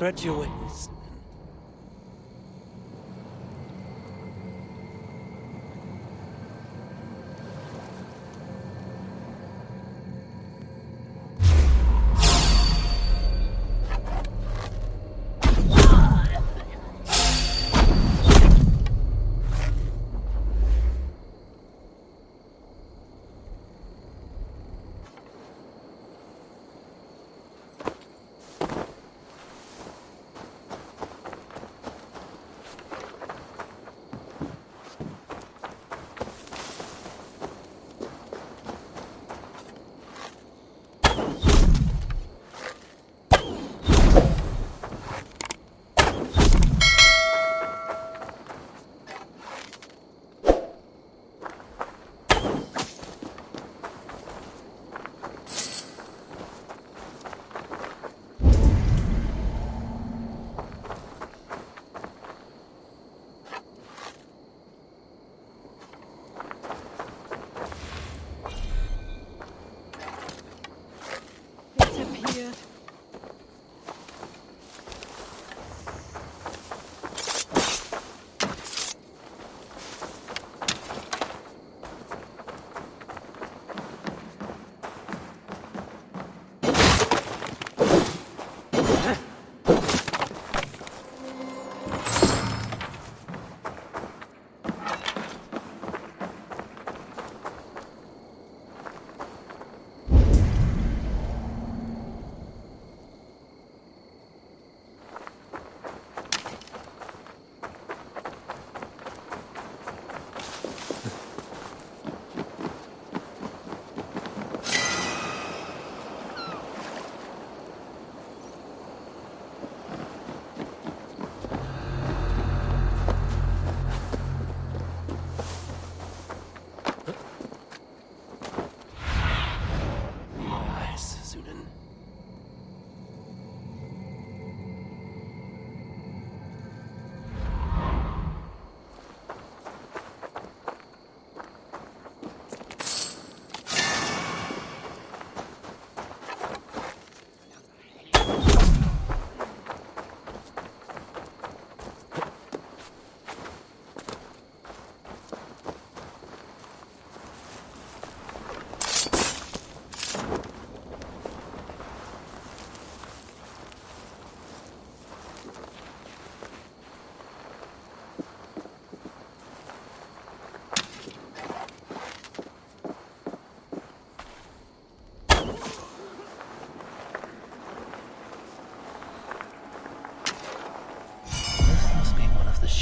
stretch your wings.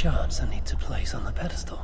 Shards I need to place on the pedestal.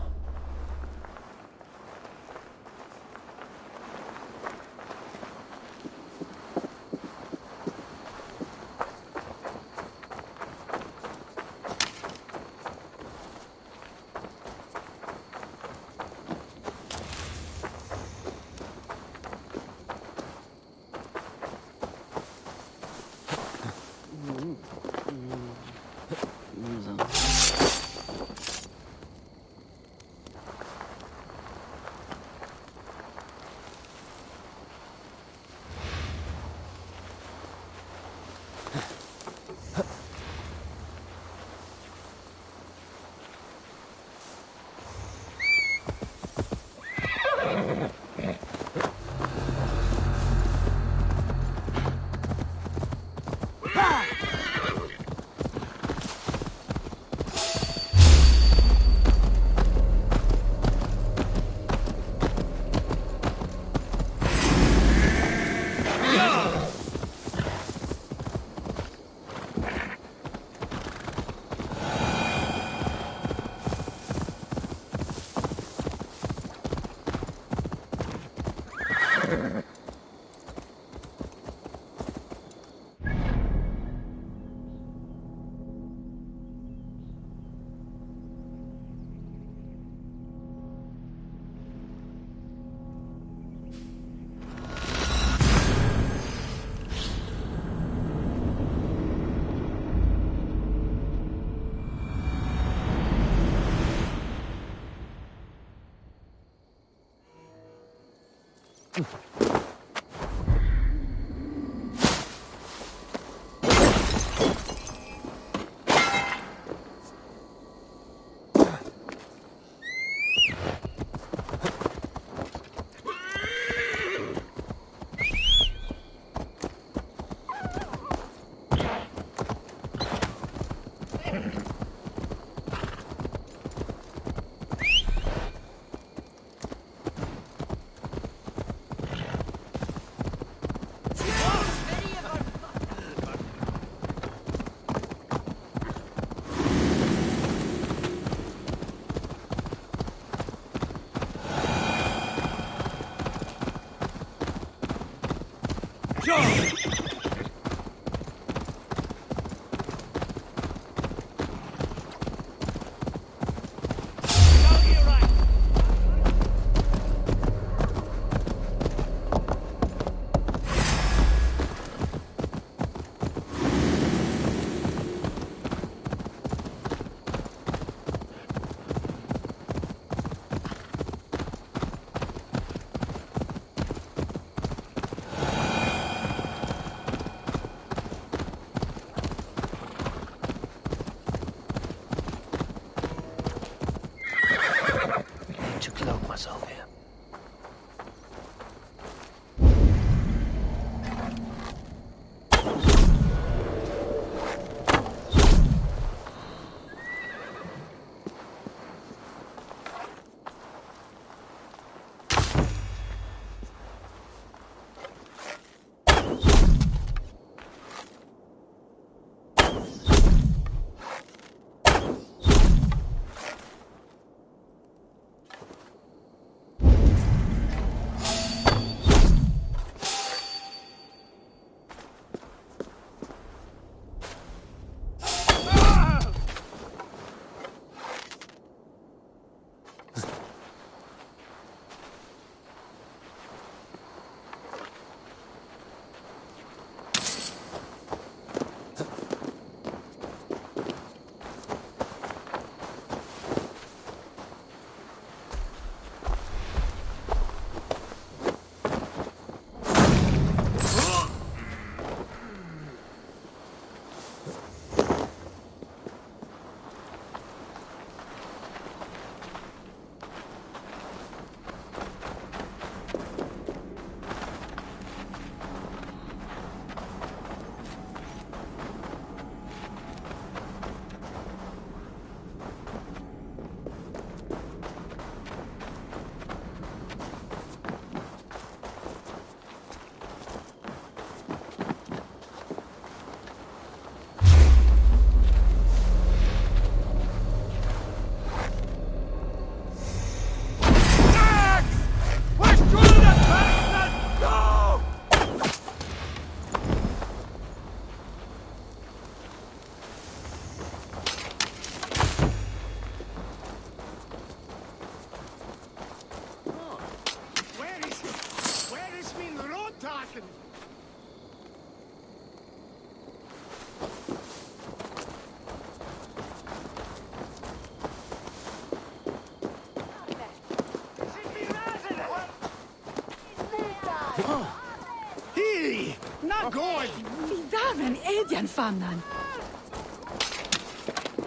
Odjan famnan.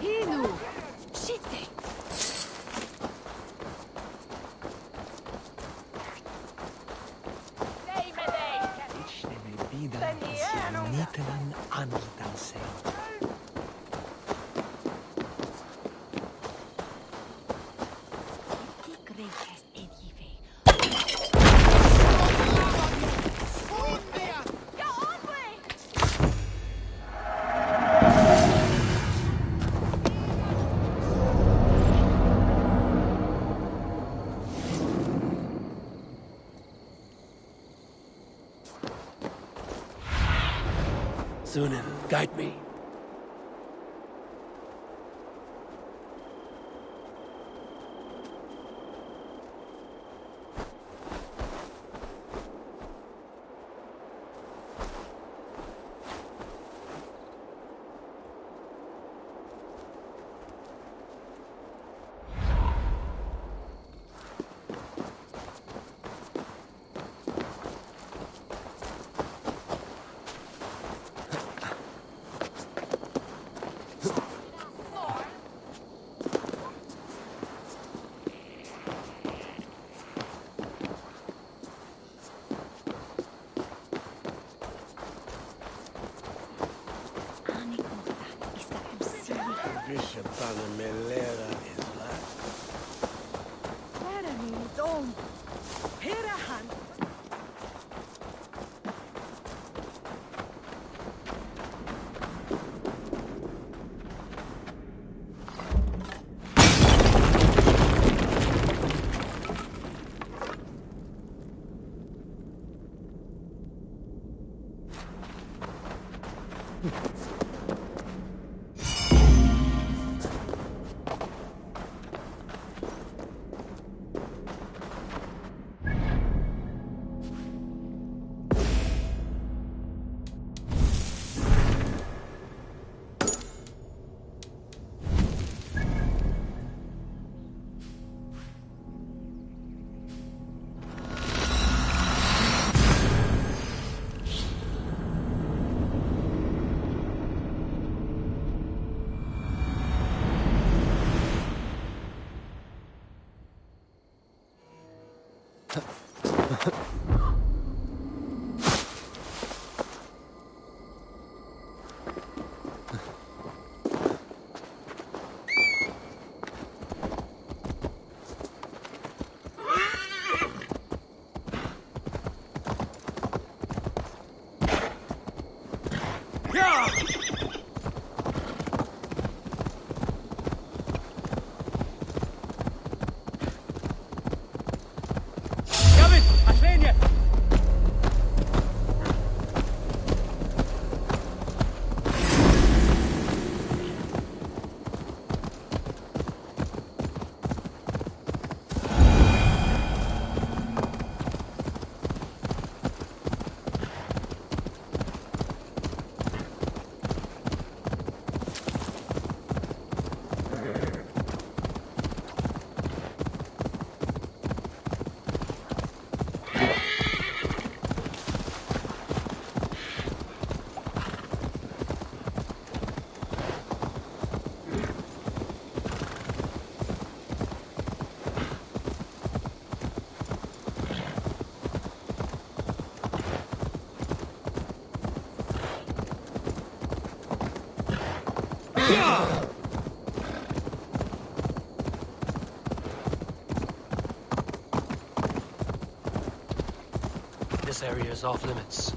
Hinu. Shitte. Nitelan andanse. Sunan, guide me. This area is off limits.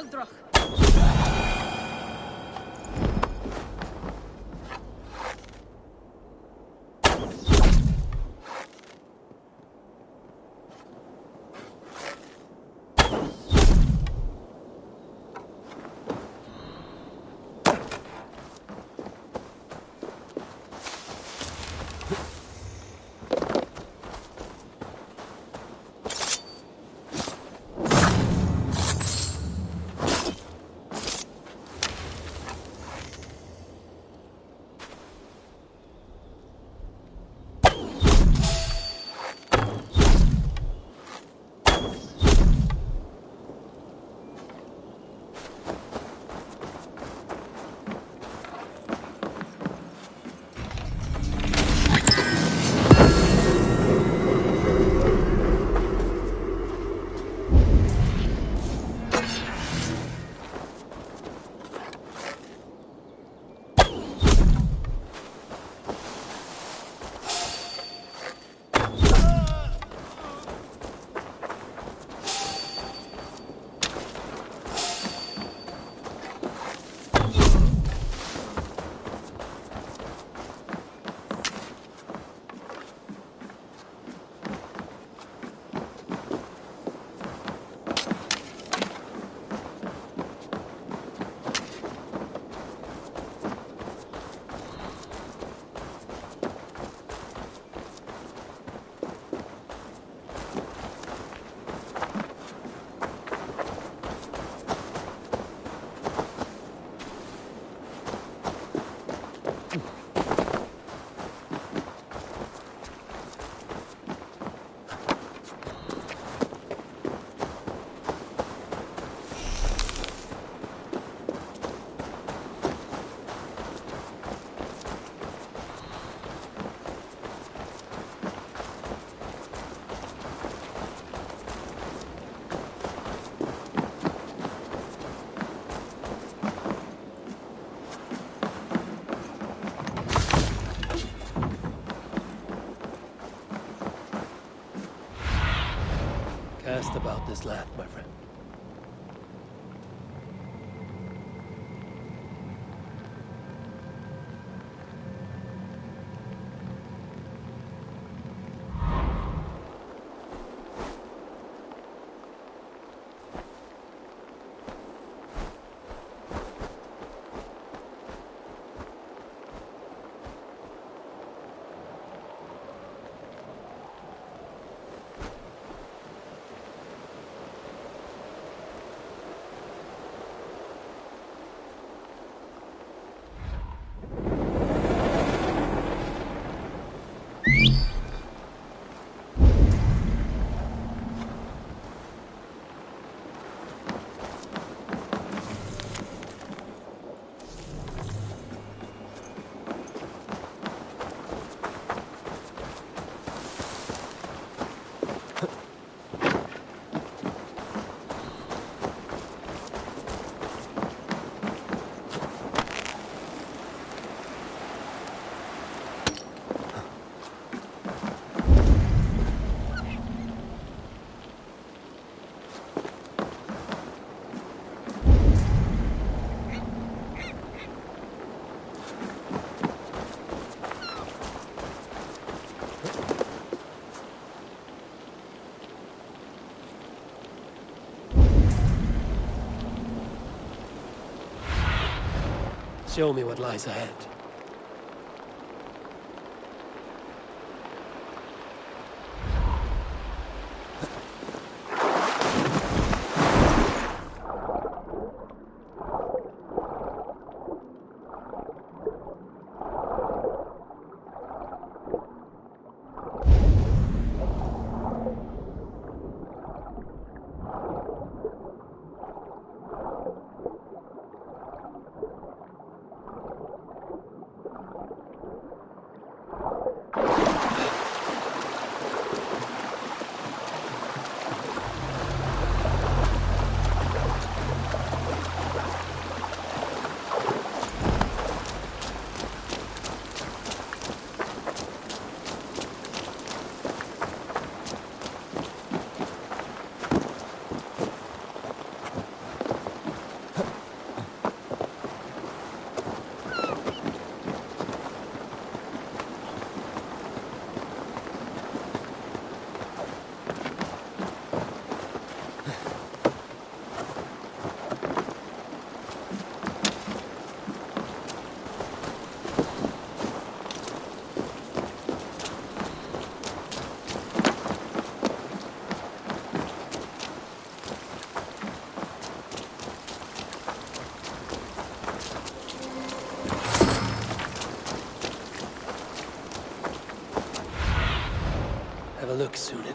Eldroch. Cast about this land, my friend. Show me what lies ahead. soon.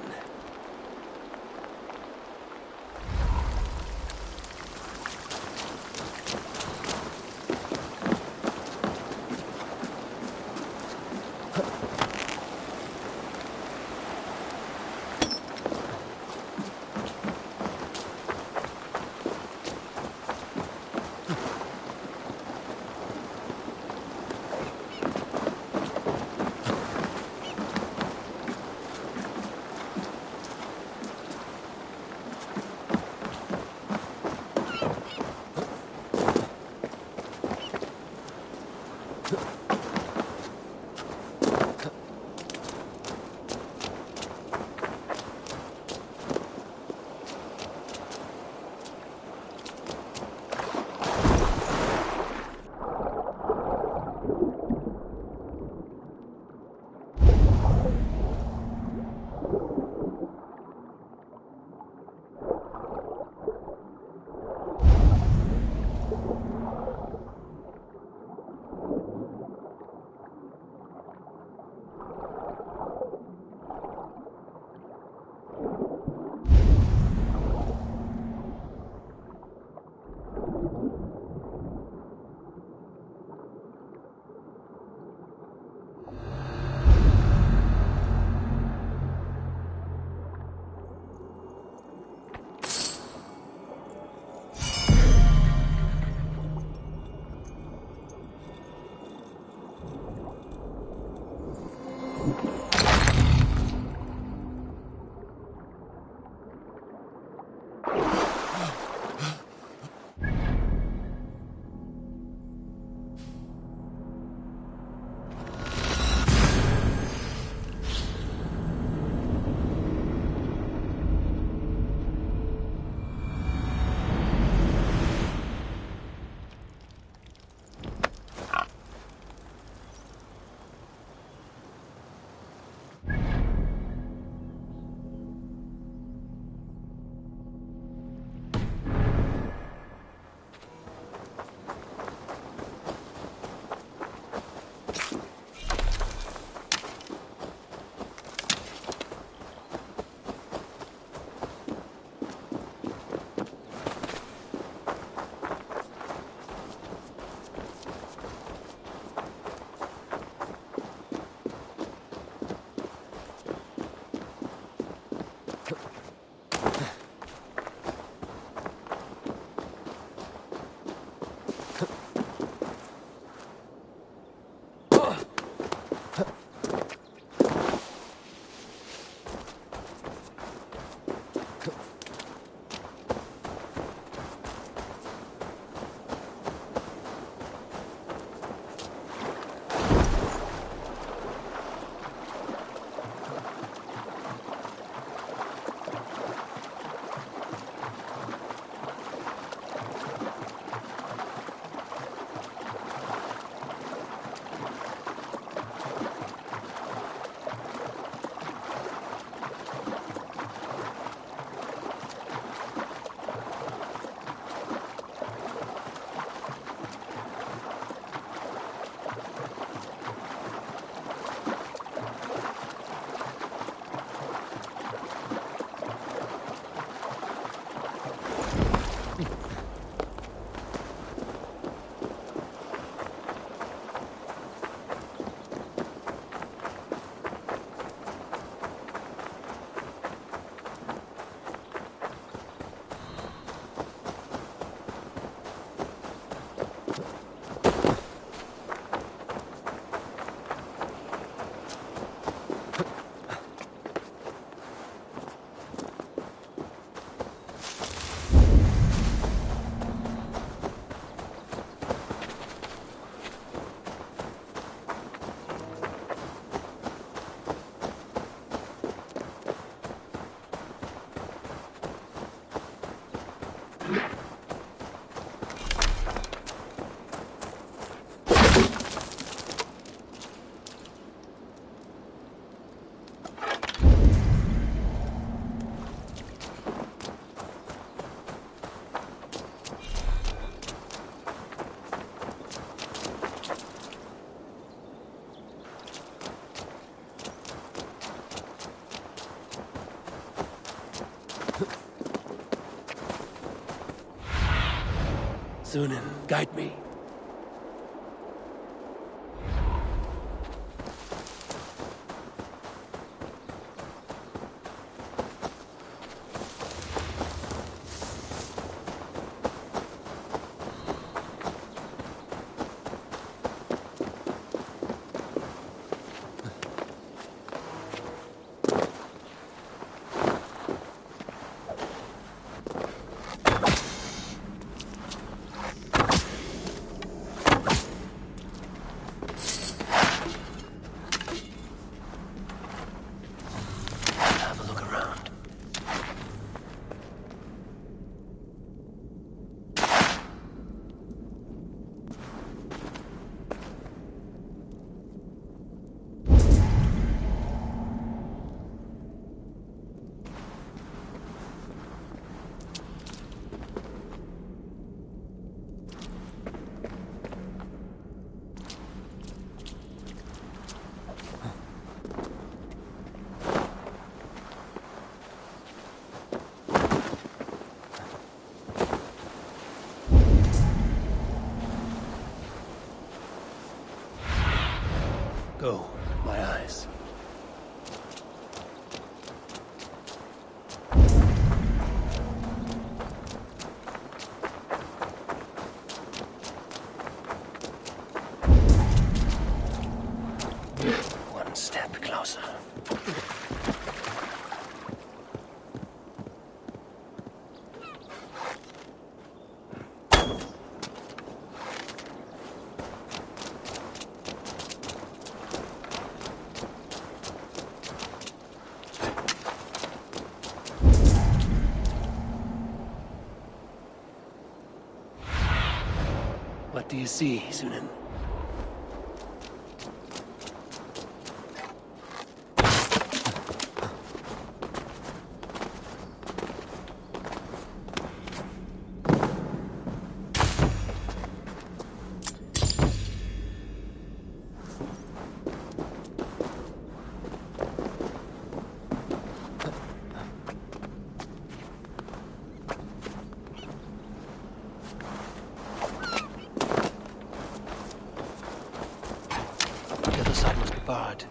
Sunan, guide me. Have a look around. Go, my eyes. One step closer. What do you see, Sunan? The other side must be barred.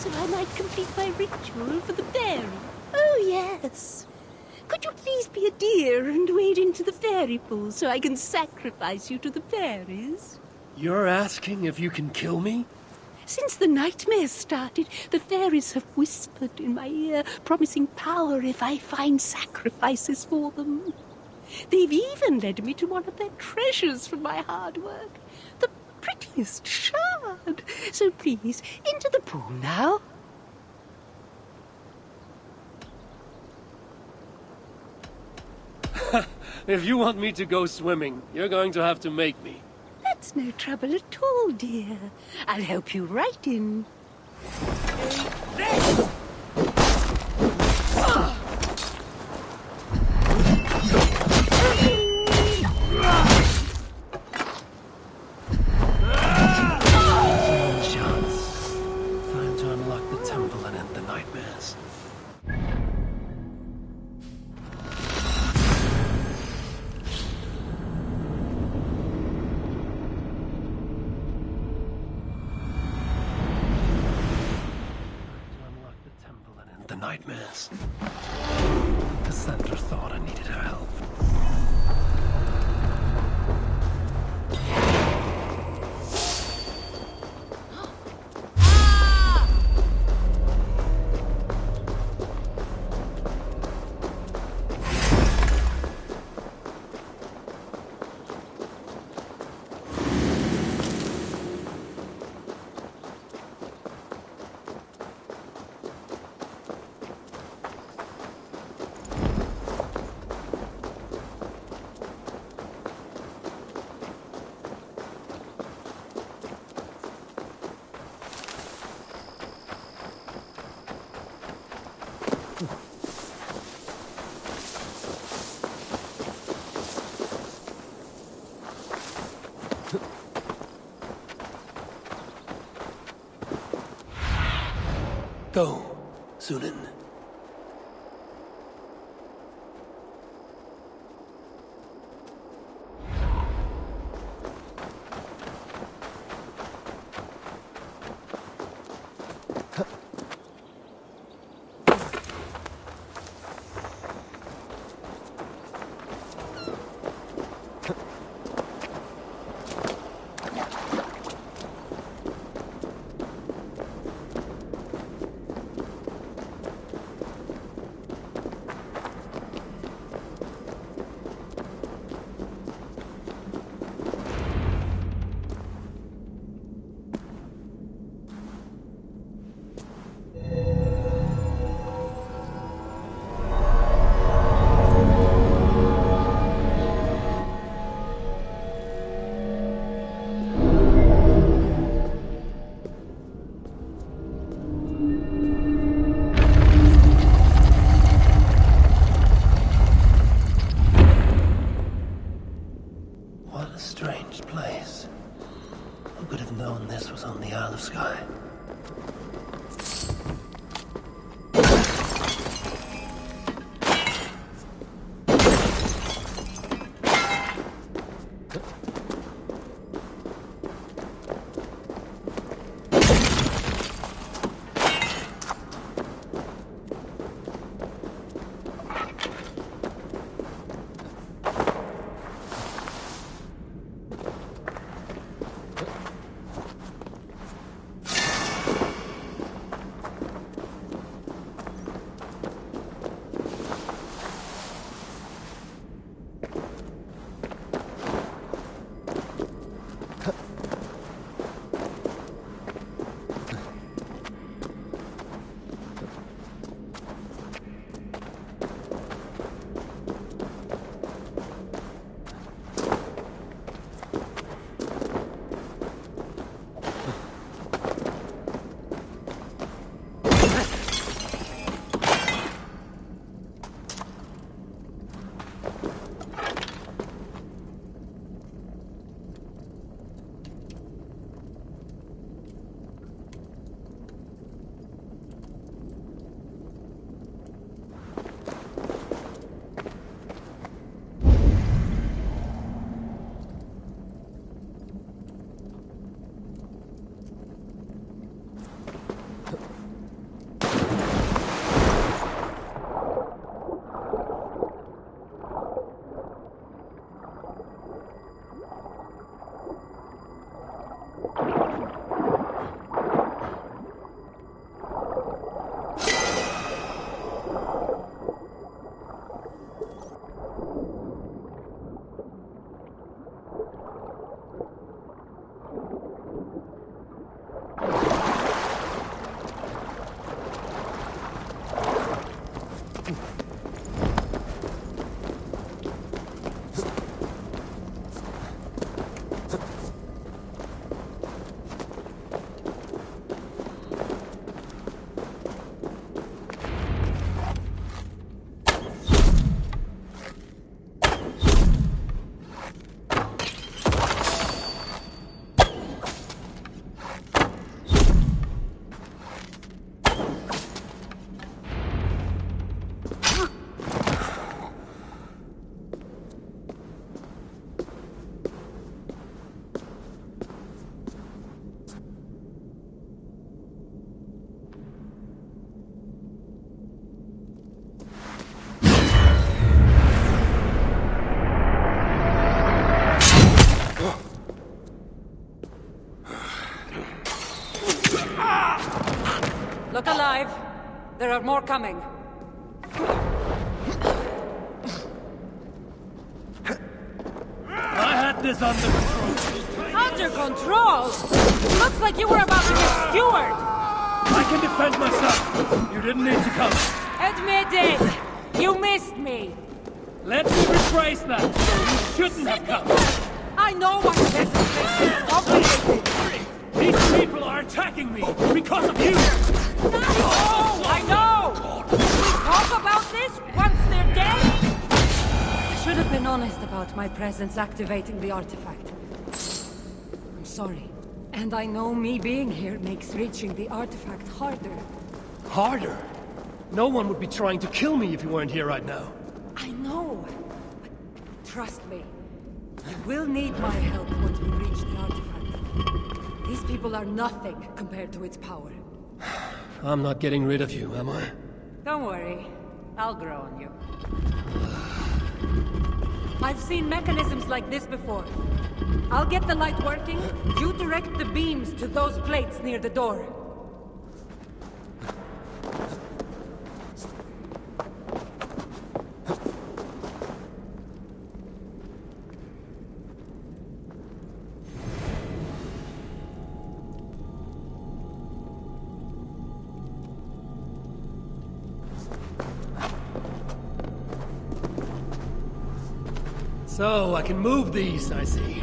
so I might complete my ritual for the fairy. Oh, yes. Could you please be a dear and wade into the fairy pool so I can sacrifice you to the fairies? You're asking if you can kill me? Since the nightmares started, the fairies have whispered in my ear, promising power if I find sacrifices for them. They've even led me to one of their treasures from my hard work, the prettiest shard. So please, into the pool now. If you want me to go swimming, you're going to have to make me. That's no trouble at all, dear. I'll help you right in. Chance. Time to unlock the temple and end the nightmares. The nightmares. Cassandra thought I needed her help. Go, Sunan. There are more coming. I had this under control. Under control? Looks like you were about to get skewered! I can defend myself. You didn't need to come. Admit it! You missed me! Let me rephrase that. You shouldn't have come. I know why this is complicated! These people are attacking me because of you. Oh, I know! Can we talk about this once they're dead? I should have been honest about my presence activating the artifact. I'm sorry. And I know me being here makes reaching the artifact harder. Harder? No one would be trying to kill me if you weren't here right now. I know. But trust me. You will need my help once we reach the artifact. These people are nothing compared to its power. I'm not getting rid of you, am I? Don't worry. I'll grow on you. I've seen mechanisms like this before. I'll get the light working. You direct the beams to those plates near the door. So, I can move these, I see.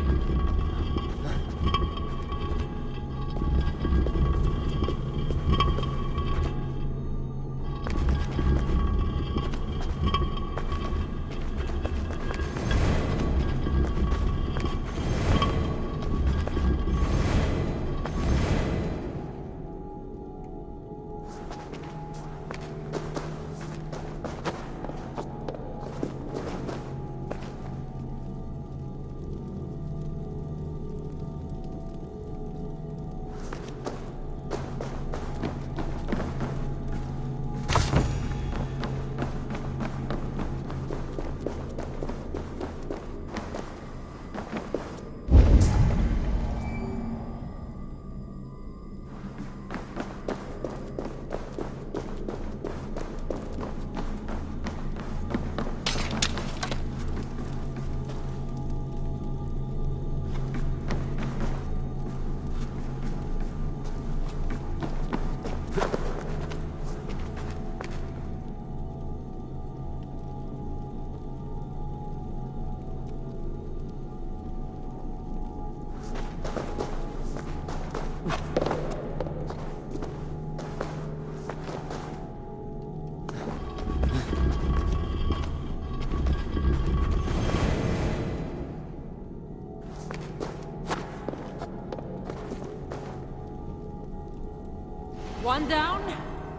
One down,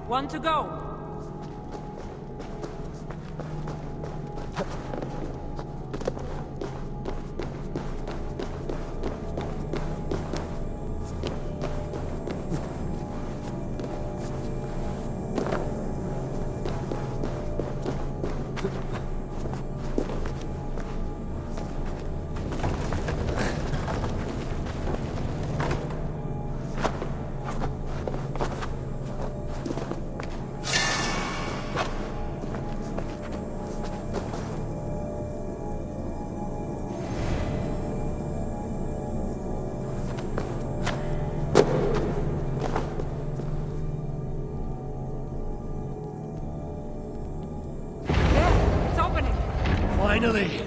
one to go. Finally!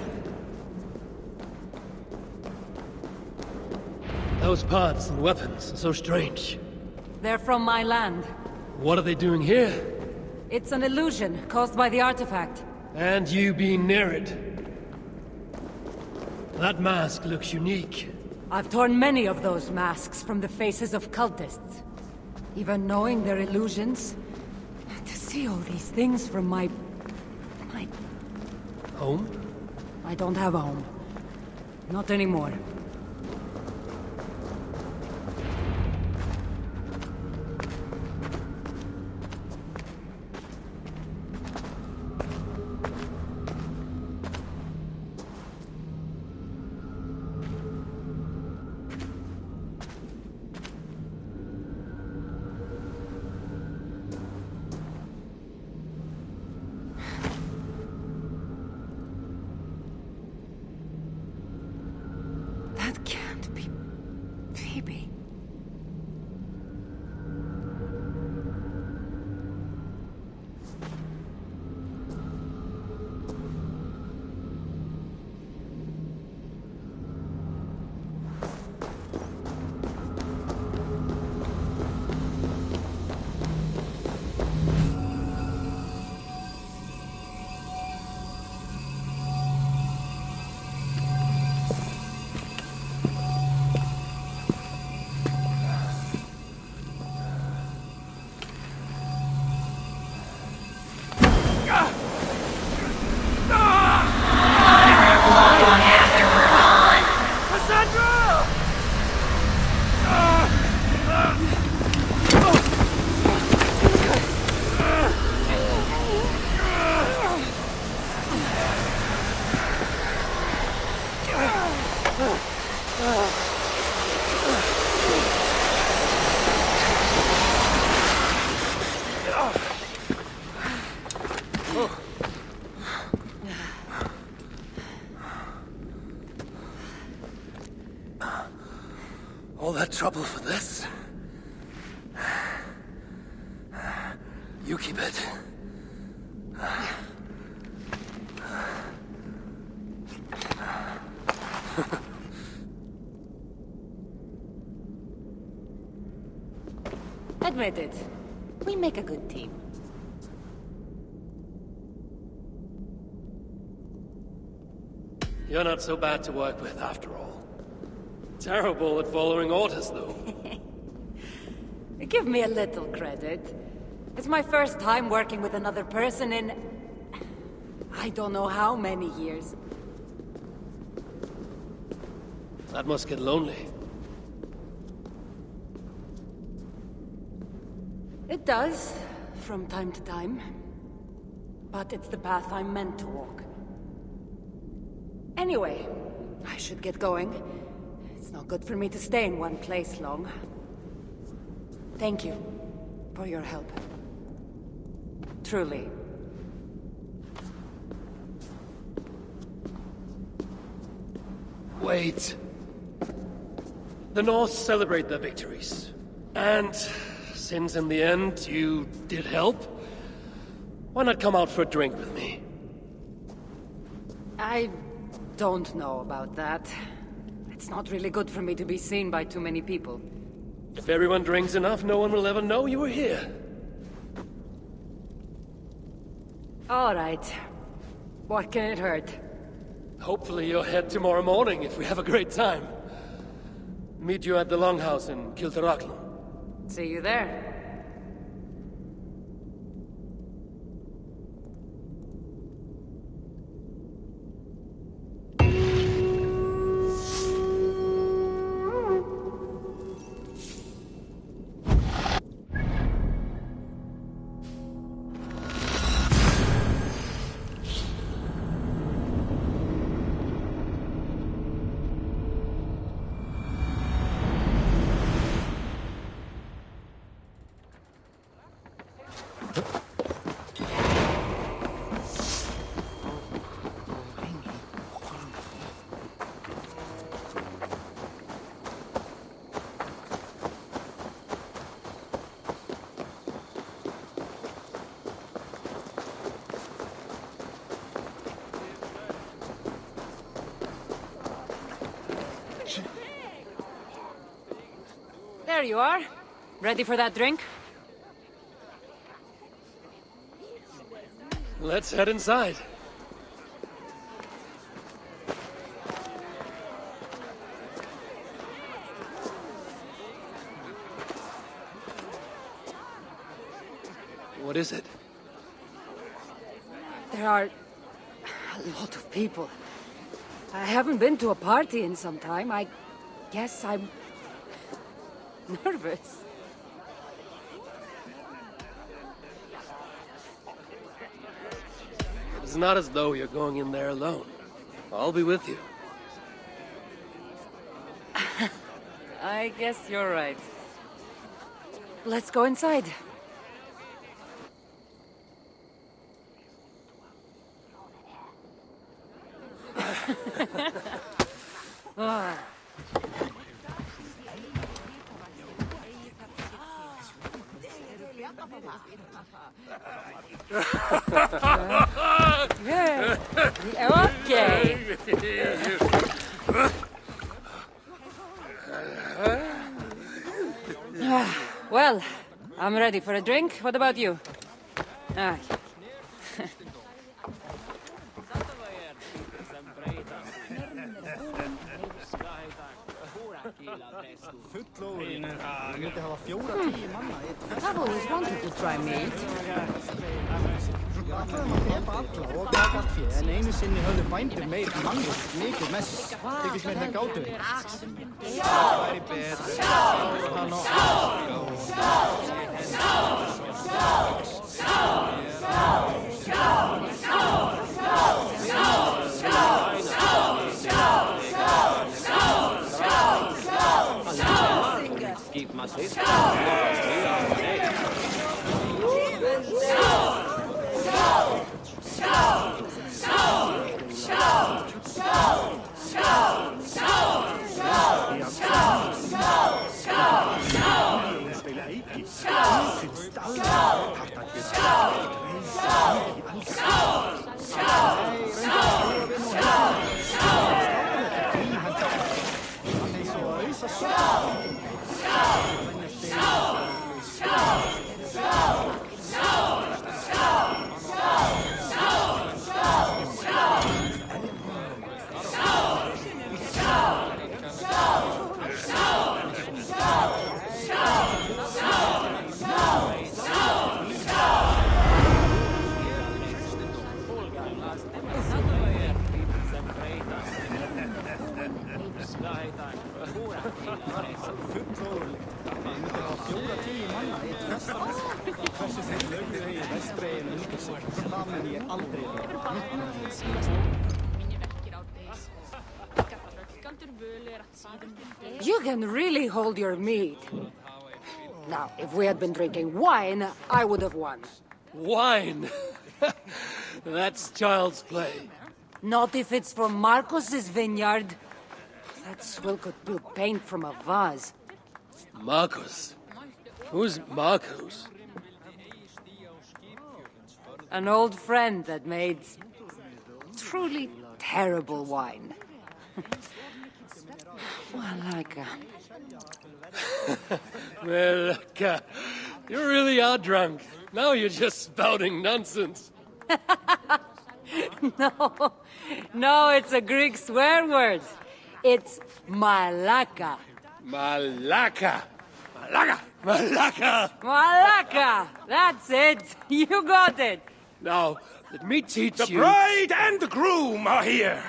Those pods and weapons are so strange. They're from my land. What are they doing here? It's an illusion caused by the artifact. And you being near it. That mask looks unique. I've torn many of those masks from the faces of cultists. Even knowing they're illusions, to see all these things from my Home? I don't have a home. Not anymore. Maybe. All that trouble for this? You keep it. Admit it. We make a good team. You're not so bad to work with, after all. Terrible at following orders, though. Give me a little credit. It's my first time working with another person in... I don't know how many years. That must get lonely. It does, from time to time. But it's the path I'm meant to walk. Anyway, I should get going. It's not good for me to stay in one place long. Thank you for your help. Truly. Wait. The Norse celebrate their victories. And since in the end you did help, why not come out for a drink with me? I don't know about that. It's not really good for me to be seen by too many people. If everyone drinks enough, no one will ever know you were here. All right. What can it hurt? Hopefully you'll head tomorrow morning if we have a great time. Meet you at the Longhouse in Kiltaraclan. See you there. There you are. Ready for that drink? Let's head inside. What is it? There are a lot of people. I haven't been to a party in some time. I guess I'm nervous. It's not as though you're going in there alone. I'll be with you. I guess you're right. Let's go inside. Okay. Well, I'm ready for a drink. What about you? Ah. I've always wanted to try meat. En einu sinni höfðu bændur meir mannlust mikið mess. Þykist mér það gátu við. Það væri betur. Hann og Keep my seat. You can really hold your meat. Now, if we had been drinking wine, I would have won. Wine! That's child's play. Not if it's from Marcos's vineyard. That swill could pull paint from a vase. Marcos? Who's Marcos? An old friend that made truly terrible wine. Well, you really are drunk. Now you're just spouting nonsense. No, it's a Greek swear word. It's malaka. Malaka! Malaka! Malaka! Malaka! That's it. You got it. Now, let me teach The you... bride and the groom are here!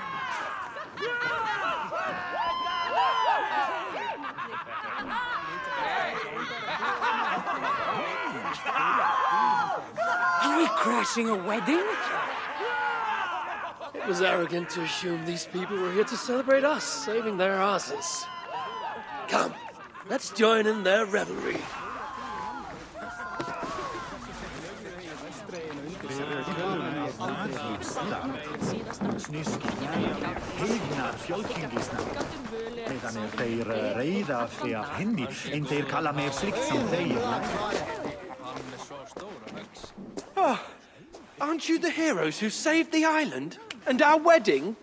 Are we crashing a wedding? It was arrogant to assume these people were here to celebrate us, saving their asses. Come, let's join in their revelry. Medan þeir reiða af því af henni, en þeir kalla mig slíkt sem þeir. Oh, aren't you the heroes who saved the island and our wedding?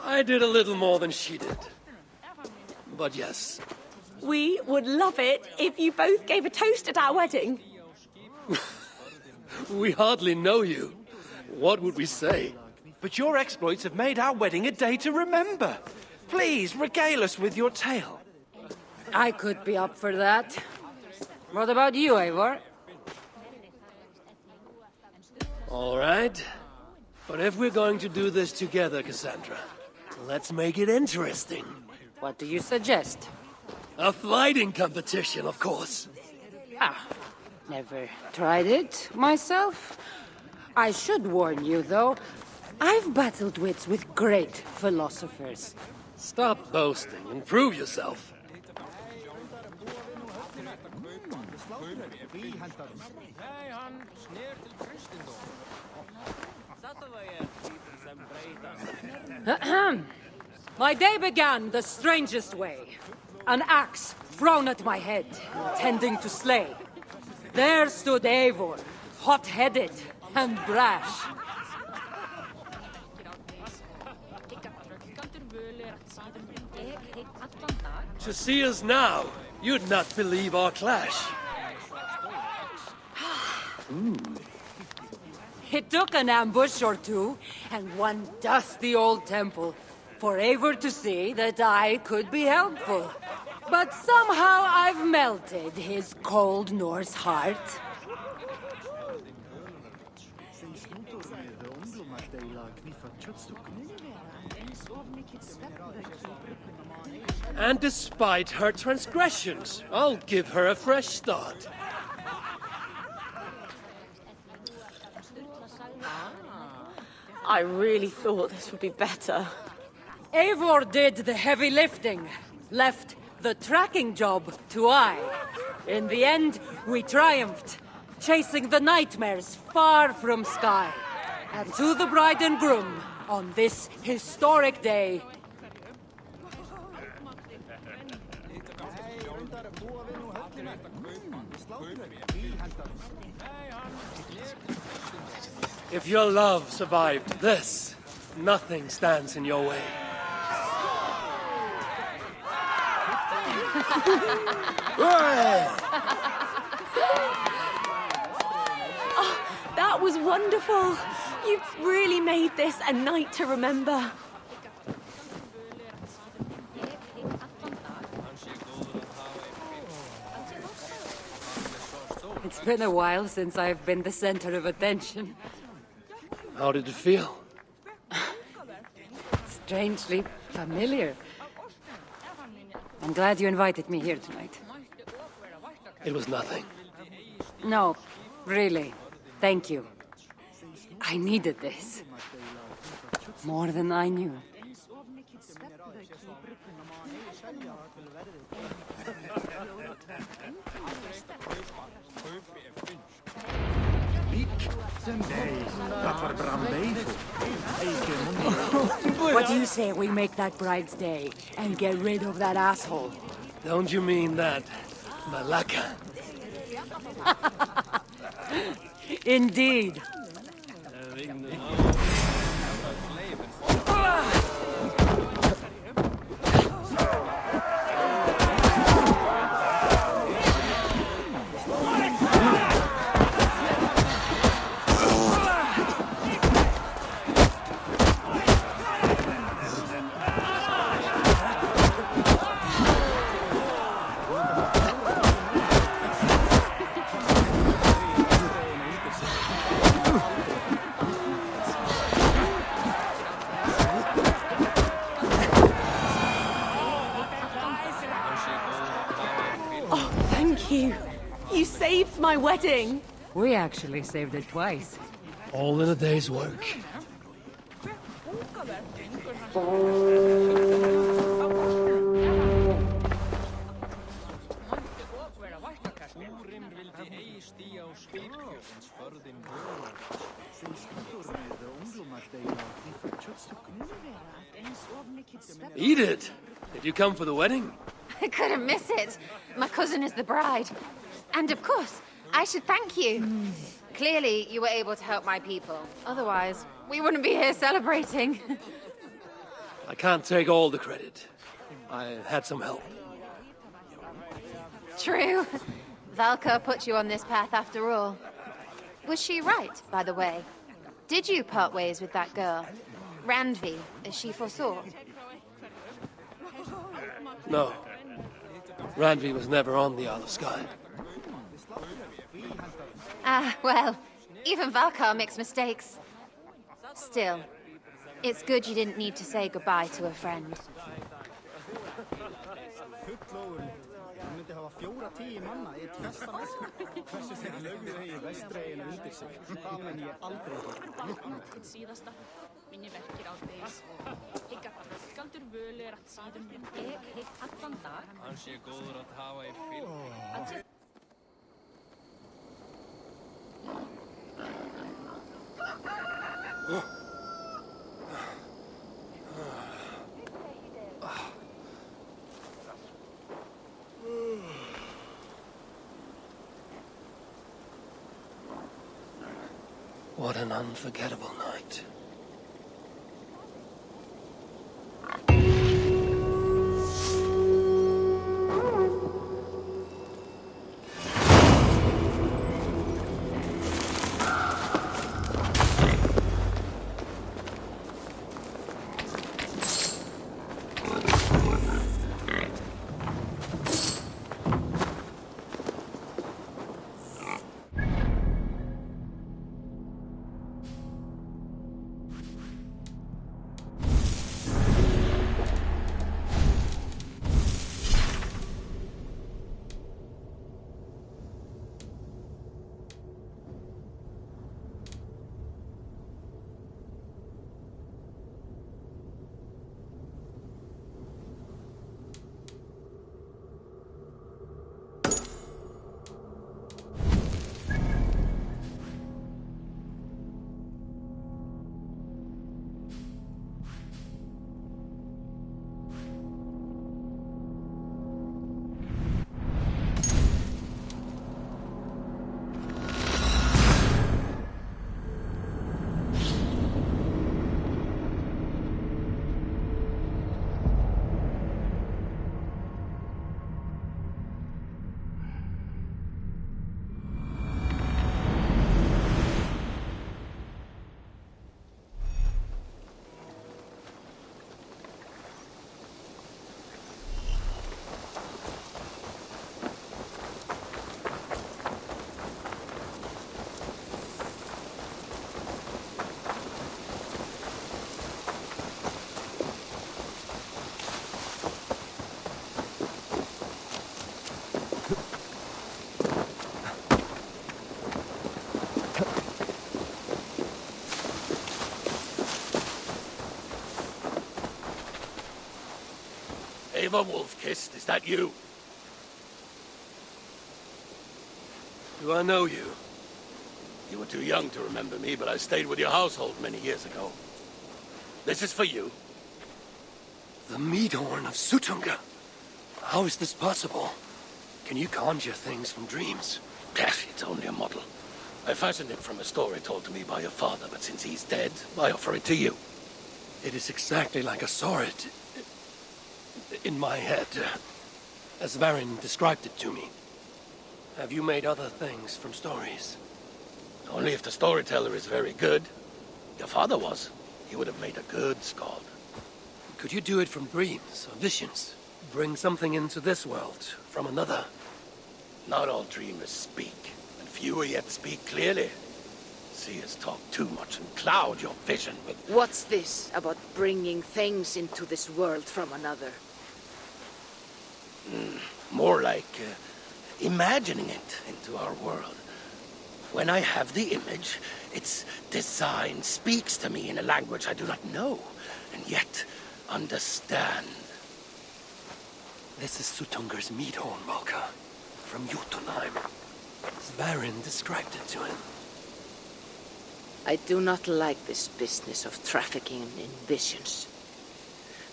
I did a little more than she did. But yes. We would love it if you both gave a toast at our wedding. We hardly know you. What would we say? But your exploits have made our wedding a day to remember. Please, regale us with your tale. I could be up for that. What about you, Eivor? All right. But if we're going to do this together, Cassandra, let's make it interesting. What do you suggest? A fighting competition, of course. Never tried it myself. I should warn you, though. I've battled wits with great philosophers. Stop boasting and prove yourself. My day began the strangest way. An axe thrown at my head, intending to slay. There stood Eivor, hot-headed and brash. To see us now, you'd not believe our clash. It took an ambush or two, and one dusty old temple, for Eivor to see that I could be helpful. But somehow I've melted his cold Norse heart. And despite her transgressions, I'll give her a fresh start. I really thought this would be better. Eivor did the heavy lifting, left the tracking job to I. In the end, we triumphed, chasing the nightmares far from Sky. And to the bride and groom, on this historic day, if your love survived this, nothing stands in your way. Oh, that was wonderful. You've really made this a night to remember. it's been a while since I've been the center of attention. How did it feel? Strangely familiar. I'm glad you invited me here tonight. It was nothing. No, really. Thank you. I needed this. More than I knew. What do you say we make that bride's day and get rid of that asshole? Don't you mean that, Malaka? Indeed. You saved my wedding. We actually saved it twice. All in a day's work. Eat it! Did you come for the wedding? I couldn't miss it. My cousin is the bride. And of course, I should thank you. Clearly, you were able to help my people. Otherwise, we wouldn't be here celebrating. I can't take all the credit. I had some help. True. Valka put you on this path after all. Was she right, by the way? Did you part ways with that girl? Randvi, as she foresaw? No. Randvi was never on the Isle of Skye. Ah, well, even Valka makes mistakes. Still, it's good you didn't need to say goodbye to a friend. What an unforgettable night. Eivor Wolf-Kissed, is that you? Do I know you? You were too young to remember me, but I stayed with your household many years ago. This is for you. The mead horn of Sutunga. How is this possible? Can you conjure things from dreams? It's only a model. I fashioned it from a story told to me by your father, but since he's dead, I offer it to you. It is exactly like I saw it in my head, as Varin described it to me. Have you made other things from stories? Only if the storyteller is very good. Your father was. He would have made a good skald. Could you do it from dreams or visions? Bring something into this world from another? Not all dreamers speak, and fewer yet speak clearly. Seers talk too much and cloud your vision with... What's this about bringing things into this world from another? More like imagining it into our world. When I have the image, its design speaks to me in a language I do not know, and yet understand. This is Sutunger's mead horn, Valka, from Jotunheim. Varin described it to him. I do not like this business of trafficking in visions.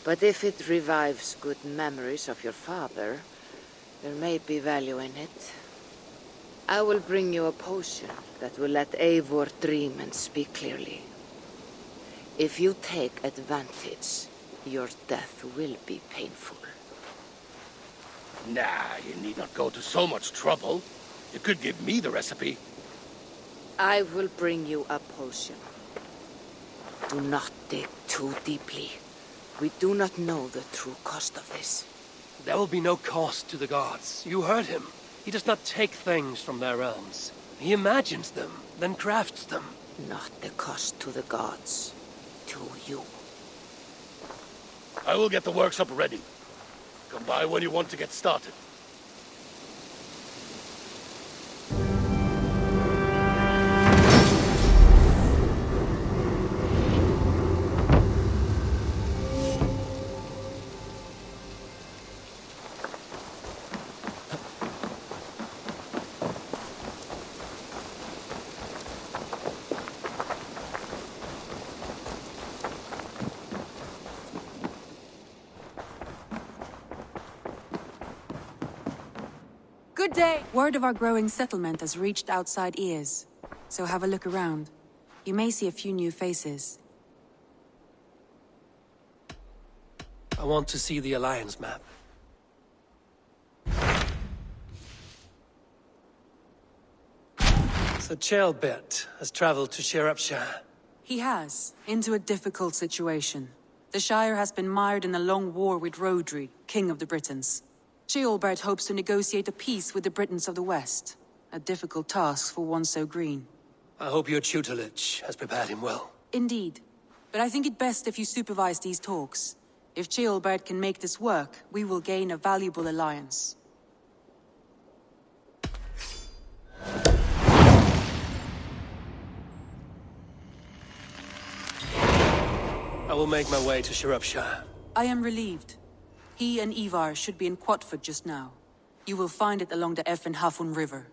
But if it revives good memories of your father, there may be value in it. I will bring you a potion that will let Eivor dream and speak clearly. If you take advantage, your death will be painful. Nah, you need not go to so much trouble. You could give me the recipe. I will bring you a potion. Do not dig too deeply. We do not know the true cost of this. There will be no cost to the gods. You heard him. He does not take things from their realms. He imagines them, then crafts them. Not the cost to the gods. To you. I will get the workshop ready. Come by when you want to get started. Word of our growing settlement has reached outside ears, so have a look around. You may see a few new faces. I want to see the Alliance map. So GIGABYTE has traveled to Shropshire. He has, into a difficult situation. The Shire has been mired in a long war with Rhodri, King of the Britons. GIGABYTE hopes to negotiate a peace with the Britons of the West. A difficult task for one so green. I hope your tutelage has prepared him well. Indeed. But I think it best if you supervise these talks. If GIGABYTE can make this work, we will gain a valuable alliance. I will make my way to Shropshire. I am relieved. He and Eivor should be in Quatford just now. You will find it along the Effen Hafun River.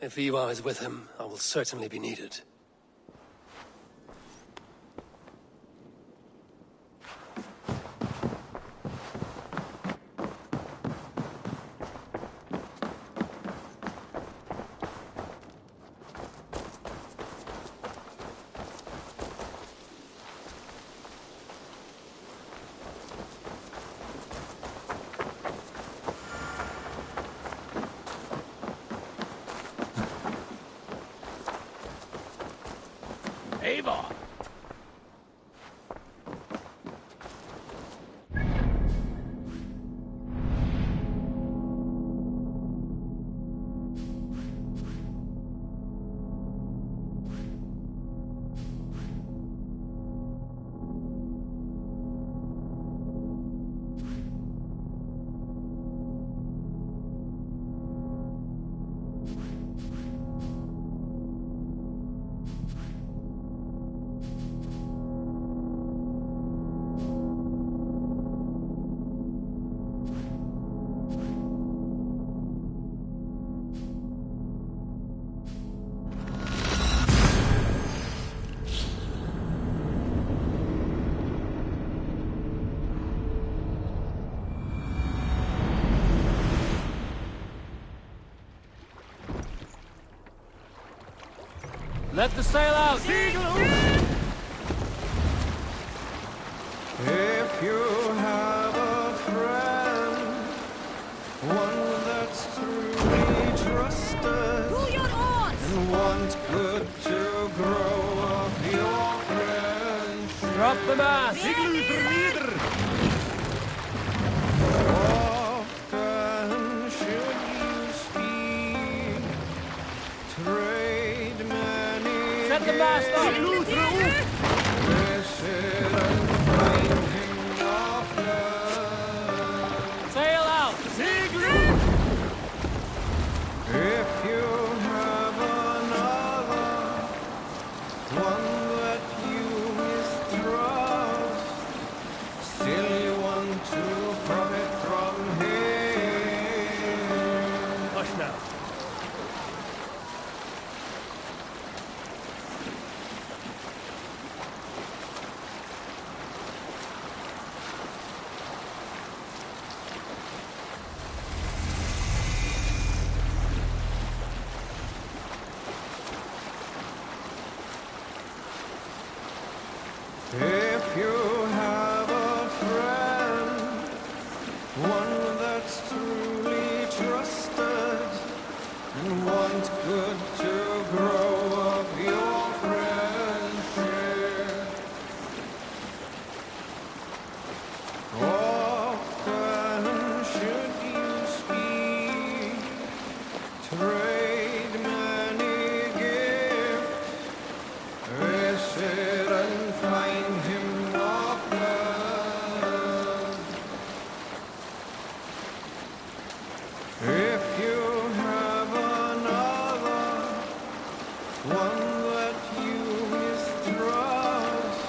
If Eivor is with him, I will certainly be needed. Eivor! Let the sail out! If you have a friend, one that's truly trusted, Pull your oars! and wants good to grow of your friendship. Drop the mast! Often should you speak, trade many Set the mast up! visit and find him often. Sail out! If you have another, one that you mistrust, still you want to profit from him. Hush now. If you have a friend, one that's truly trusted, and wants good to grow of your friendship, often should you speak, trade many gifts, visit and find him often. If you have another, one that you mistrust,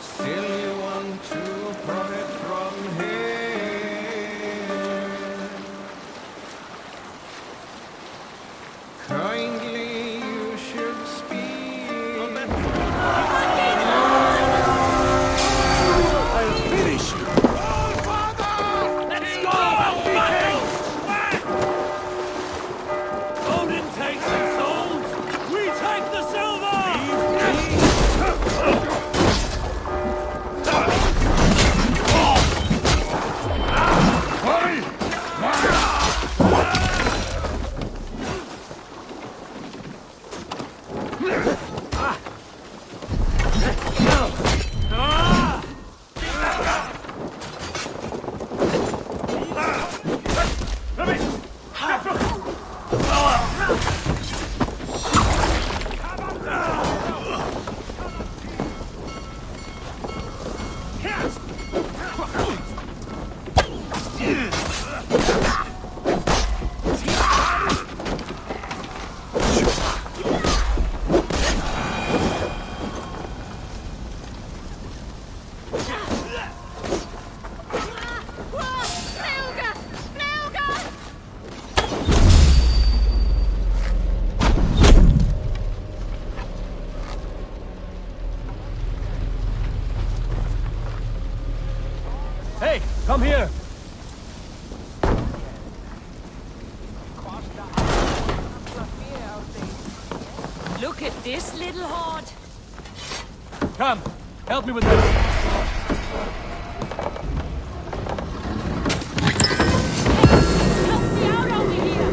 still you want to profit from him. Kindly you should speak. Odin takes the souls! We take the silver! Hey, come here! Look at this little horde. Come, help me with this. Help me out over here.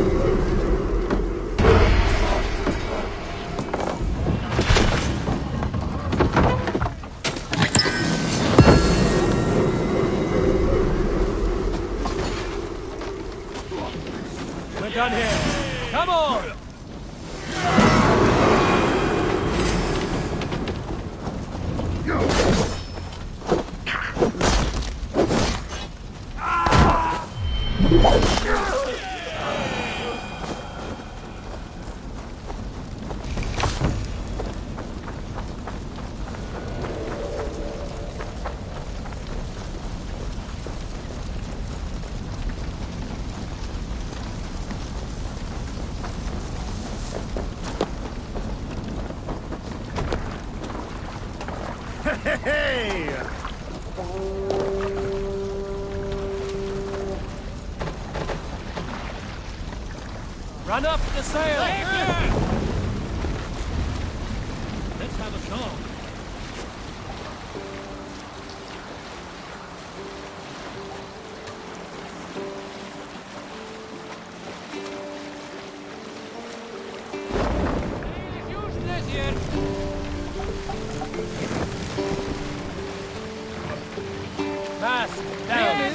We're done here. Come on! Hey! Run up the sail! Let's have a song. Mast down!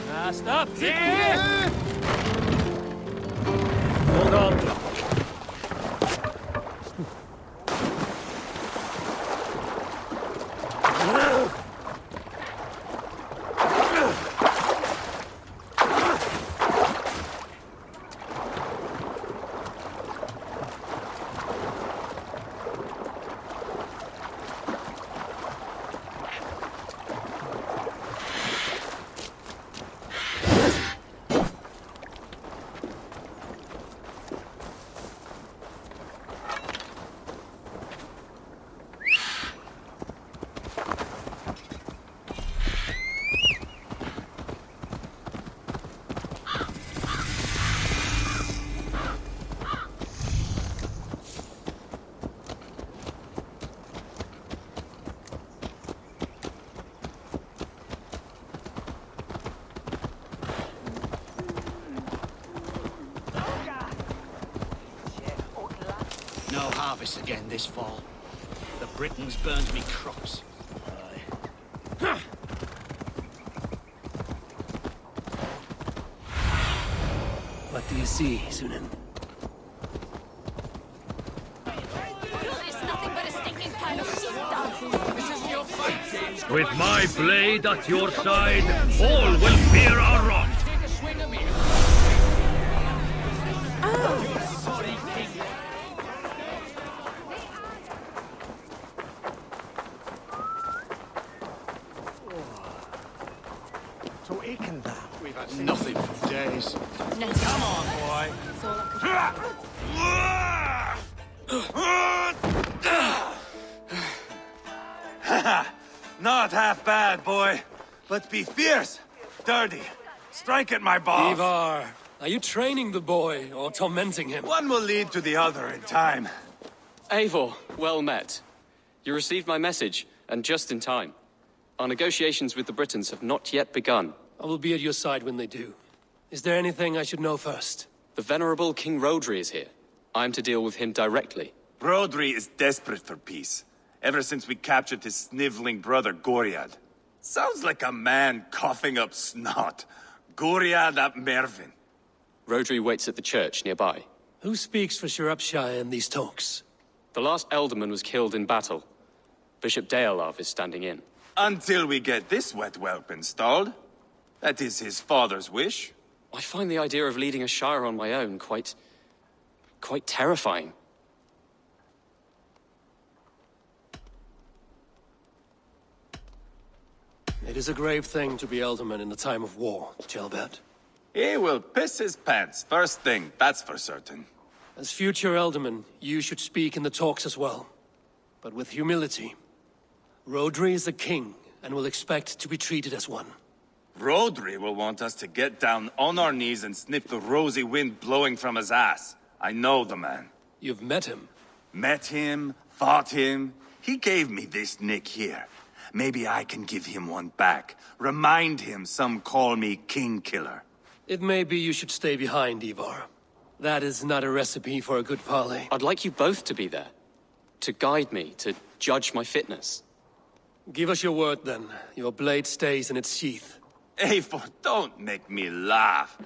Mast up! Yeah! Hold on. No harvest again this fall. The Britons burned me crops. What do you see, Sunan? With my blade at your side, all will fear our wrath. We've had nothing for days. Come on, boy! Not half bad, boy. But be fierce, sturdy. Strike at my balls. Eivor, are you training the boy or tormenting him? One will lead to the other in time. Eivor, well met. You received my message, and just in time. Our negotiations with the Britons have not yet begun. I will be at your side when they do. Is there anything I should know first? The venerable King Rodri is here. I am to deal with him directly. Rodri is desperate for peace. Ever since we captured his sniveling brother, Goriad. Sounds like a man coughing up snot. Goriad ap Mervin. Rodri waits at the church nearby. Who speaks for Shropshire in these talks? The last alderman was killed in battle. Bishop Deolav is standing in. Until we get this wet whelp installed. That is his father's wish. I find the idea of leading a shire on my own quite terrifying. It is a grave thing to be alderman in a time of war, Gelbert. He will piss his pants, first thing, that's for certain. As future Elderman, you should speak in the talks as well. But with humility. Rodri is a king, and will expect to be treated as one. Rodri will want us to get down on our knees and sniff the rosy wind blowing from his ass. I know the man. You've met him? Met him, fought him. He gave me this nick here. Maybe I can give him one back. Remind him some call me King Killer. It may be you should stay behind, Eivor. That is not a recipe for a good parley. I'd like you both to be there. To guide me, to judge my fitness. Give us your word, then. Your blade stays in its sheath. Eivor, don't make me laugh.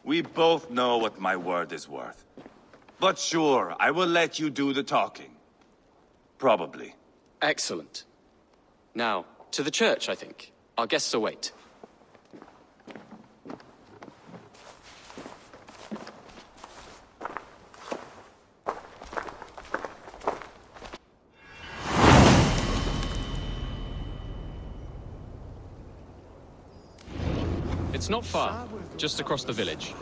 We both know what my word is worth. But sure, I will let you do the talking. Probably. Excellent. Now, to the church, I think. Our guests await. It's not far, just across the village.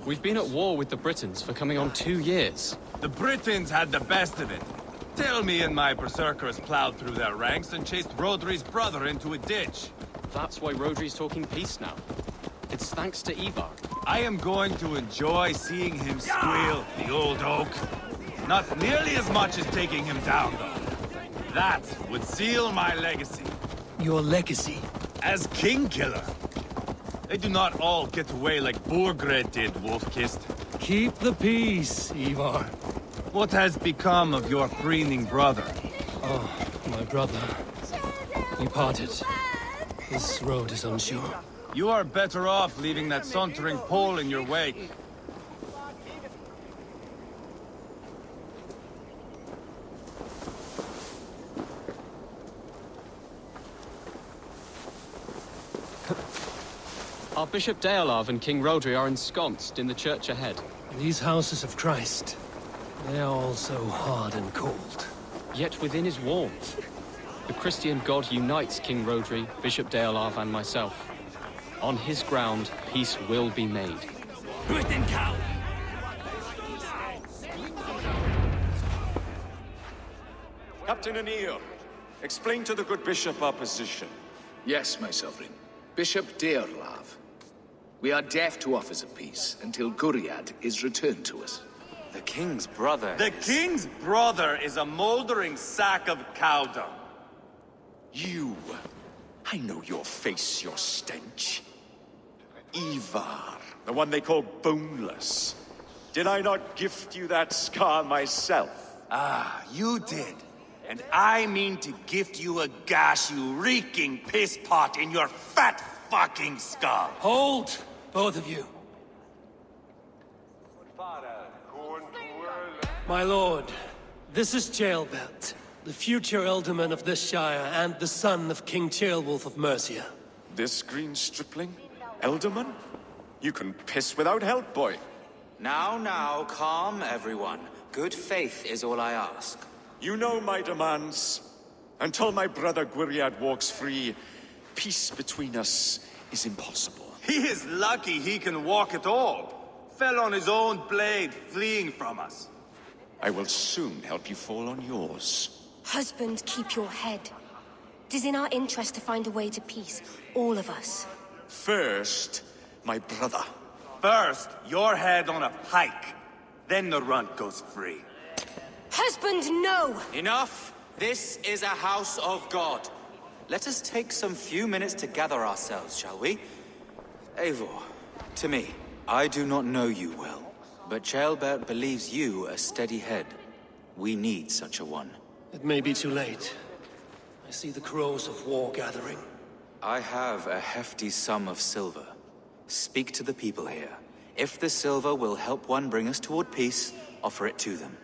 We've been at war with the Britons for coming on 2 years. The Britons had the best of it. Tell me and my berserkers plowed through their ranks and chased Rodri's brother into a ditch. That's why Rodri's talking peace now. It's thanks to Eivor. I am going to enjoy seeing him squeal, the old oak. Not nearly as much as taking him down, though. That would seal my legacy. Your legacy? As King Killer. They do not all get away like Borgred did, Wolfkist. Keep the peace, Eivor. What has become of your preening brother? Oh, my brother. We parted. This road is unsure. You are better off leaving that sauntering Pole in your wake. Our Bishop Deolav and King Rodri are ensconced in the church ahead. These houses of Christ, they are all so hard and cold. Yet within is warmth. The Christian God unites King Rodri, Bishop Deolav, and myself. On his ground, peace will be made. Britain cow! Captain Anil, explain to the good bishop our position. Yes, my sovereign. Bishop Deolav. We are deaf to offers of peace until Guriad is returned to us. The king's brother king's brother is a moldering sack of cow dung. You. I know your face, your stench. Eivor, the one they call boneless. Did I not gift you that scar myself? Ah, you did. And I mean to gift you a gash, you reeking piss pot in your fat fucking skull. Hold, both of you. My lord, this is Jailbelt, the future Elderman of this Shire and the son of King Ceolwulf of Mercia. This green stripling? Elderman? You can piss without help, boy. Now, calm everyone. Good faith is all I ask. You know my demands. Until my brother Guriad walks free, peace between us is impossible. He is lucky he can walk at all. Fell on his own blade, fleeing from us. I will soon help you fall on yours. Husband, keep your head. It is in our interest to find a way to peace, all of us. First, my brother. First, your head on a pike. Then the runt goes free. Husband, no! Enough! This is a house of God. Let us take some few minutes to gather ourselves, shall we? Eivor, to me, I do not know you well, but Ceolbert believes you a steady head. We need such a one. It may be too late. I see the crows of war gathering. I have a hefty sum of silver. Speak to the people here. If the silver will help one bring us toward peace, offer it to them.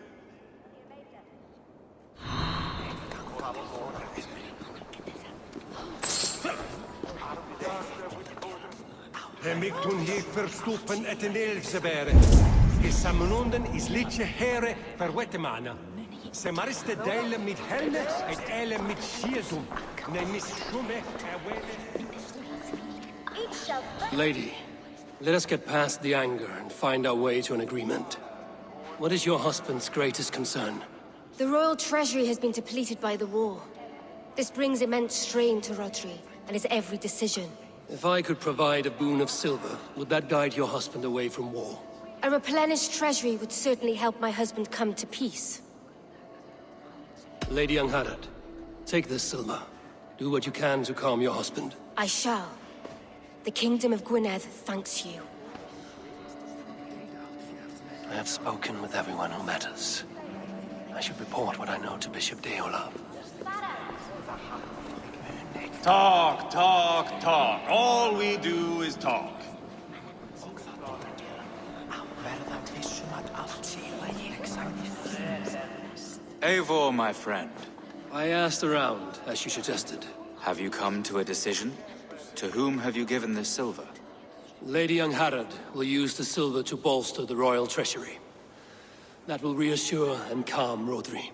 Hemigtun hier verstoppen et en elfzebere. Is samenunden is liedje here verwettemana. Se mariste dele mit helme et ele mit shierdum. Ne mis shume Lady, Let us get past the anger and find our way to an agreement. What is your husband's greatest concern? The royal treasury has been depleted by the war. This brings immense strain to Rodri and his every decision. If I could provide a boon of silver, would that guide your husband away from war? A replenished treasury would certainly help my husband come to peace. Lady Angharad, take this silver. Do what you can to calm your husband. I shall. The Kingdom of Gwynedd thanks you. I have spoken with everyone who matters. I should report what I know to Bishop Deolav. Talk, talk, talk. All we do is talk. Eivor, my friend. I asked around, as you suggested. Have you come to a decision? To whom have you given this silver? Lady Angharad will use the silver to bolster the royal treasury. That will reassure and calm Rodri.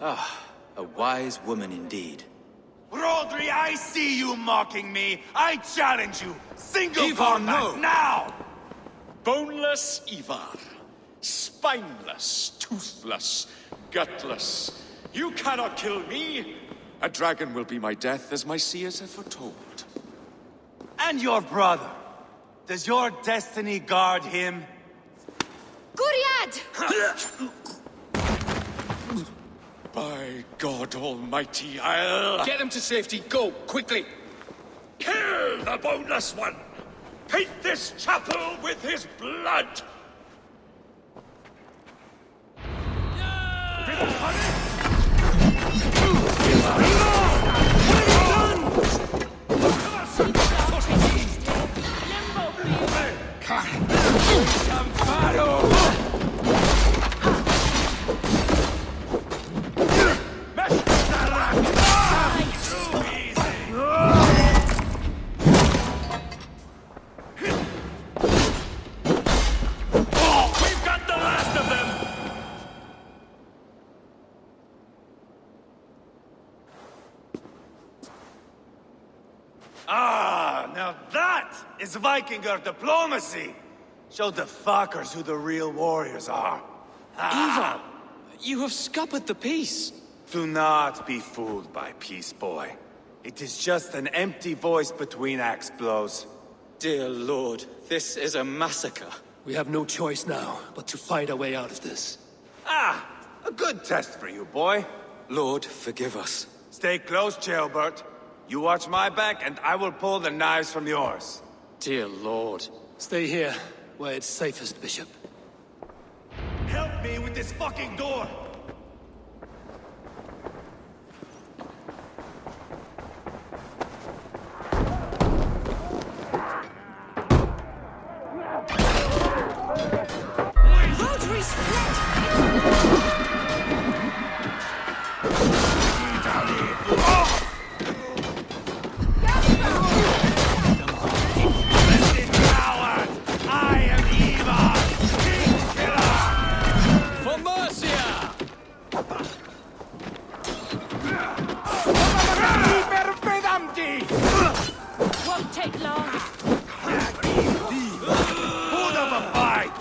Ah, a wise woman indeed. Rodri, I see you mocking me. I challenge you. Single Eivor, combat, no. now! Boneless Eivor. Spineless, toothless, gutless. You cannot kill me. A dragon will be my death, as my seers have foretold. And your brother. Does your destiny guard him? Guriad! By God Almighty, I'll... Get him to safety. Go, quickly. Kill the boneless one! Paint this chapel with his blood! Now that is Vikinger diplomacy! Show the fuckers who the real warriors are. Eivor, you have scuppered the peace. Do not be fooled by peace, boy. It is just an empty voice between axe blows. Dear Lord, this is a massacre. We have no choice now, but to find our way out of this. Ah! A good test for you, boy. Lord, forgive us. Stay close, Jailbert. You watch my back, and I will pull the knives from yours. Dear Lord. Stay here, where it's safest, Bishop. Help me with this fucking door! Rodri's fled! Won't take long. Who'd have a fight?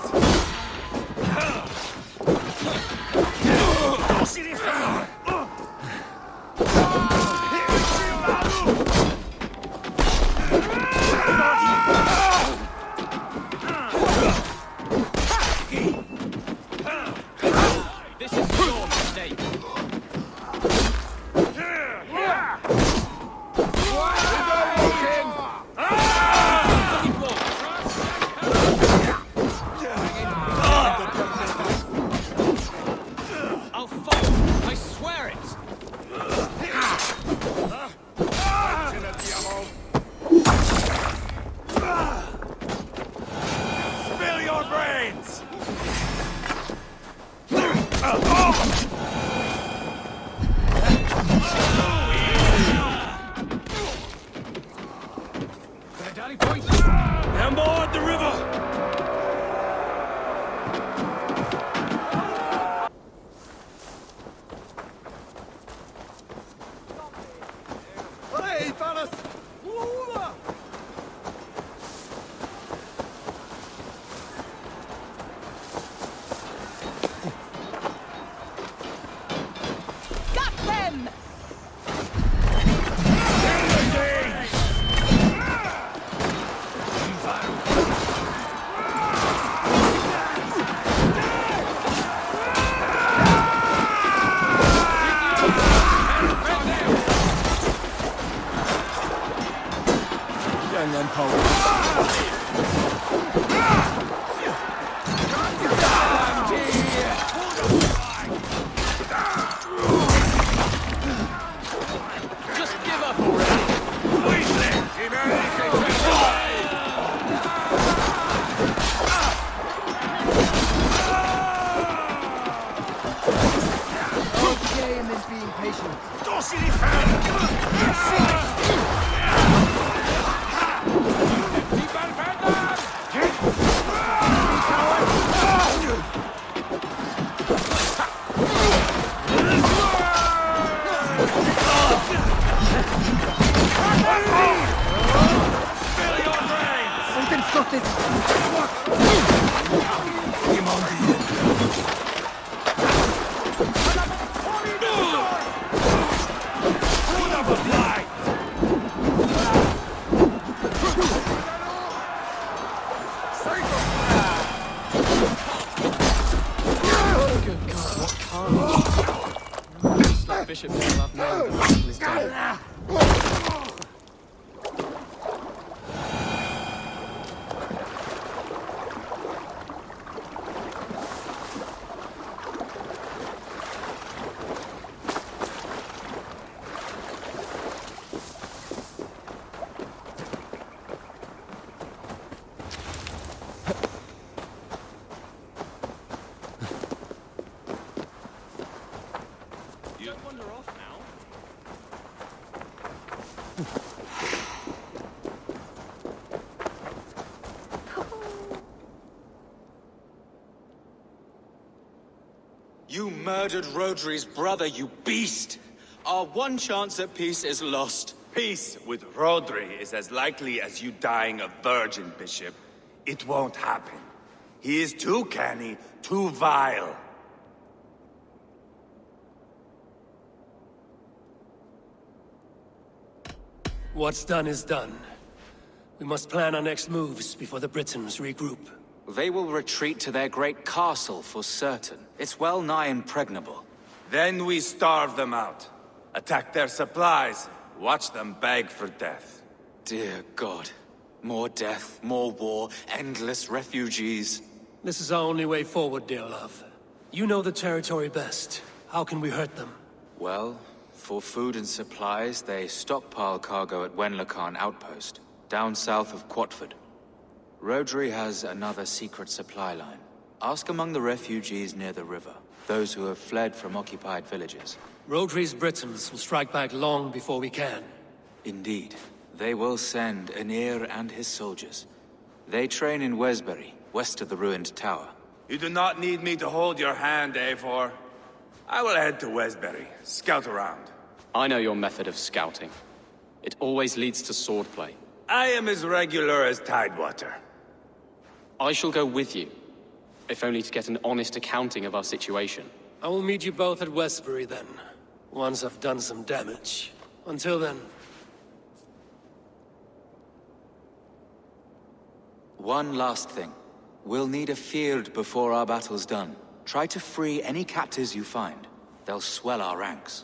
being patient. Bishop Dearlove nailed the battle is done. You murdered Rodri's brother, you beast! Our one chance at peace is lost. Peace with Rodri is as likely as you dying a virgin, Bishop. It won't happen. He is too canny, too vile. What's done is done. We must plan our next moves before the Britons regroup. They will retreat to their great castle for certain. It's well nigh impregnable. Then we starve them out. Attack their supplies. Watch them beg for death. Dear God. More death, more war, endless refugees. This is our only way forward, dear love. You know the territory best. How can we hurt them? Well, for food and supplies, they stockpile cargo at Wenlacan Outpost, down south of Quatford. Rodri has another secret supply line. Ask among the refugees near the river, those who have fled from occupied villages. Rodri's Britons will strike back long before we can. Indeed. They will send Aenir and his soldiers. They train in Wesbury, west of the ruined tower. You do not need me to hold your hand, Eivor. I will head to Wesbury, scout around. I know your method of scouting. It always leads to swordplay. I am as regular as Tidewater. I shall go with you, if only to get an honest accounting of our situation. I will meet you both at Westbury then, once I've done some damage. Until then... One last thing. We'll need a field before our battle's done. Try to free any captives you find. They'll swell our ranks.